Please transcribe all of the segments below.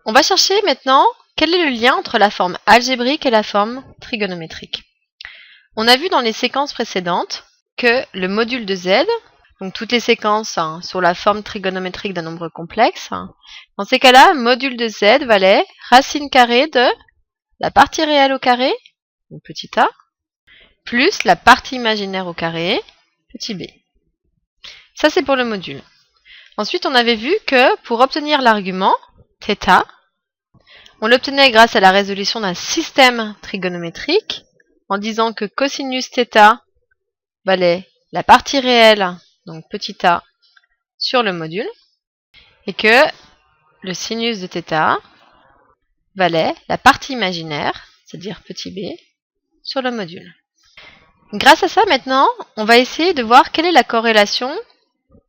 On va chercher maintenant quel est le lien entre la forme algébrique et la forme trigonométrique. On a vu dans les séquences précédentes que le module de z, donc toutes les séquences sur la forme trigonométrique d'un nombre complexe, dans ces cas-là, module de z valait racine carrée de la partie réelle au carré, donc petit a, plus la partie imaginaire au carré, petit b. Ça, c'est pour le module. Ensuite, on avait vu que pour obtenir l'argument, θ, on l'obtenait grâce à la résolution d'un système trigonométrique en disant que cosinus θ valait la partie réelle, donc petit a, sur le module, et que le sinus de θ valait la partie imaginaire, c'est-à-dire petit b, sur le module. Grâce à ça, maintenant, on va essayer de voir quelle est la corrélation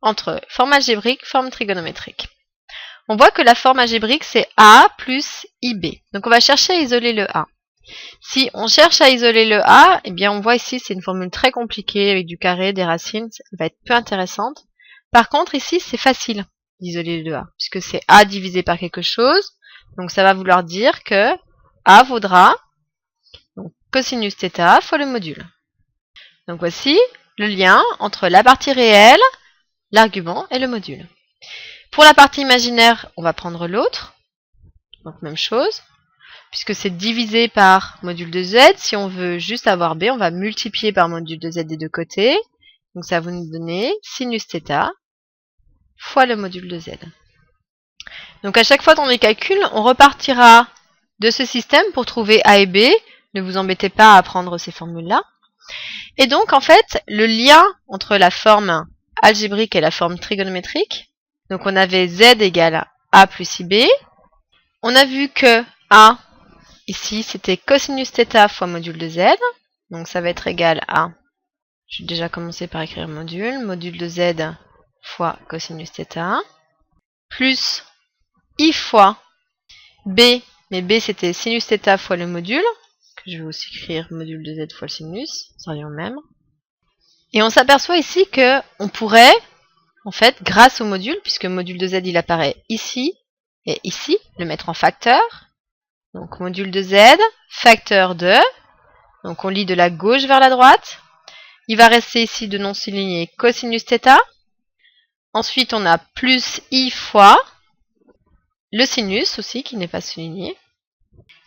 entre forme algébrique et forme trigonométrique. On voit que la forme algébrique, c'est A plus IB. Donc on va chercher à isoler le A. Si on cherche à isoler le A, eh bien on voit ici, c'est une formule très compliquée avec du carré, des racines, elle va être peu intéressante. Par contre, ici, c'est facile d'isoler le A, puisque c'est A divisé par quelque chose. Donc ça va vouloir dire que A vaudra donc, cosinus θ fois le module. Donc voici le lien entre la partie réelle, l'argument et le module. Pour la partie imaginaire, on va prendre l'autre. Donc même chose. Puisque c'est divisé par module de z, si on veut juste avoir b, on va multiplier par module de z des deux côtés. Donc ça va nous donner sinus θ fois le module de z. Donc à chaque fois dans les calculs, on repartira de ce système pour trouver a et b. Ne vous embêtez pas à prendre ces formules-là. Et donc en fait, le lien entre la forme algébrique et la forme trigonométrique, donc on avait z égale a plus ib. On a vu que a, ici, c'était cosinus θ fois module de z. Donc ça va être égal à, je vais déjà commencer par écrire module de z fois cosinus θ, plus i fois b, mais b c'était sinus θ fois le module, que je vais aussi écrire module de z fois le sinus, ça revient au même. Et on s'aperçoit ici que on pourrait, en fait, grâce au module, puisque module de z il apparaît ici et ici, le mettre en facteur. Donc module de z, facteur de, donc on lit de la gauche vers la droite. Il va rester ici de non souligné cosinus θ. Ensuite on a plus i fois le sinus aussi qui n'est pas souligné.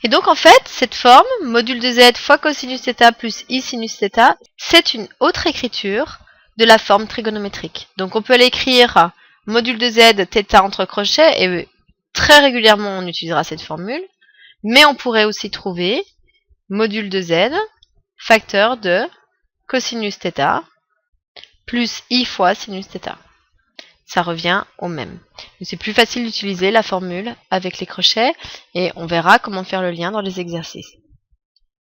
Et donc en fait cette forme, module de z fois cosinus θ plus i sinus θ, c'est une autre écriture de la forme trigonométrique. Donc on peut l'écrire module de z θ entre crochets et très régulièrement on utilisera cette formule. Mais on pourrait aussi trouver module de z, facteur de cosinus θ, plus i fois sinus θ. Ça revient au même. C'est plus facile d'utiliser la formule avec les crochets et on verra comment faire le lien dans les exercices.